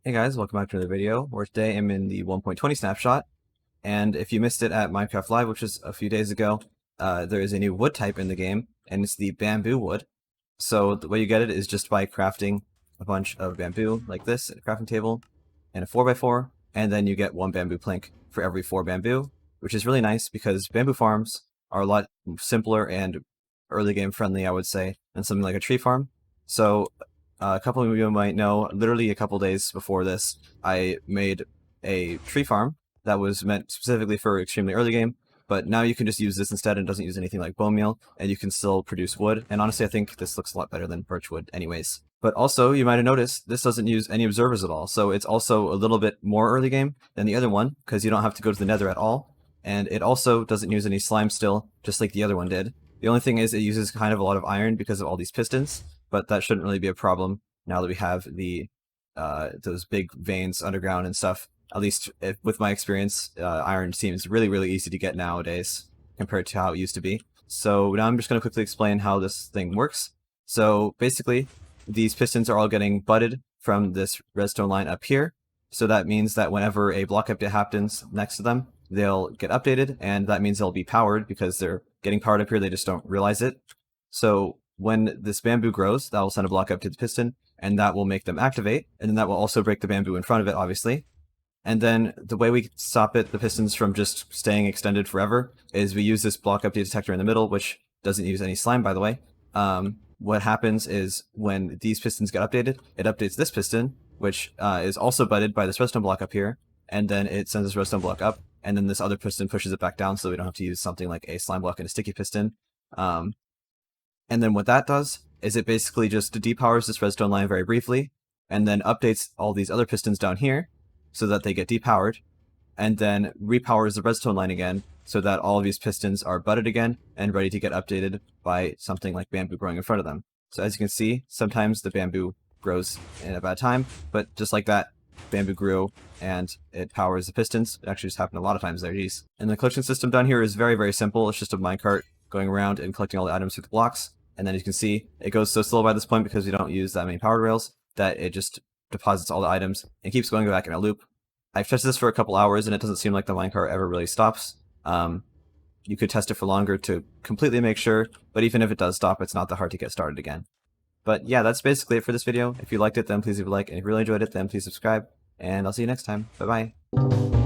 Hey guys, welcome back to another video, where today I'm in the 1.20 snapshot, and if you missed it at Minecraft Live, which was a few days ago, there is a new wood type in the game, and it's the bamboo wood. So the way you get it is just by crafting a bunch of bamboo, like this, at a crafting table, and a 4x4, and then you get one bamboo plank for every 4 bamboo, which is really nice because bamboo farms are a lot simpler and early game friendly, I would say, than something like a tree farm. So a couple of you might know, literally a couple days before this, I made a tree farm that was meant specifically for extremely early game, but now you can just use this instead and it doesn't use anything like bone meal, and you can still produce wood, and honestly I think this looks a lot better than birch wood anyways. But also, you might have noticed, this doesn't use any observers at all, so it's also a little bit more early game than the other one, because you don't have to go to the nether at all, and it also doesn't use any slime still, just like the other one did. The only thing is it uses kind of a lot of iron because of all these pistons, but that shouldn't really be a problem now that we have the those big veins underground and stuff. At least with my experience, iron seems really easy to get nowadays compared to how it used to be. So now I'm just going to quickly explain how this thing works. So basically, these pistons are all getting butted from this redstone line up here. So that means that whenever a block update happens next to them, they'll get updated, and that means they'll be powered because they're getting powered up here, they just don't realize it. So when this bamboo grows, that will send a block up to the piston, and that will make them activate, and then that will also break the bamboo in front of it, obviously. And then the way we stop the pistons from just staying extended forever, is we use this block update detector in the middle, which doesn't use any slime, by the way. What happens is when these pistons get updated, it updates this piston, which is also butted by this redstone block up here, and then it sends this redstone block up, and then this other piston pushes it back down so we don't have to use something like a slime block and a sticky piston. And then what that does is it basically just depowers this redstone line very briefly, and then updates all these other pistons down here so that they get depowered, and then repowers the redstone line again so that all of these pistons are butted again and ready to get updated by something like bamboo growing in front of them. So as you can see, sometimes the bamboo grows in a bad time, but just like that, bamboo grew and it powers the pistons. It actually just happened a lot of times there, geez. And the collection system down here is very simple. It's just a minecart going around and collecting all the items through the blocks. And then you can see it goes so slow by this point because we don't use that many power rails that it just deposits all the items and keeps going back in a loop. I've tested this for a couple hours and it doesn't seem like the minecart ever really stops. You could test it for longer to completely make sure, but even if it does stop, it's not that hard to get started again. But yeah, that's basically it for this video. If you liked it, then please leave a like, and if you really enjoyed it, then please subscribe, and I'll see you next time. Bye bye.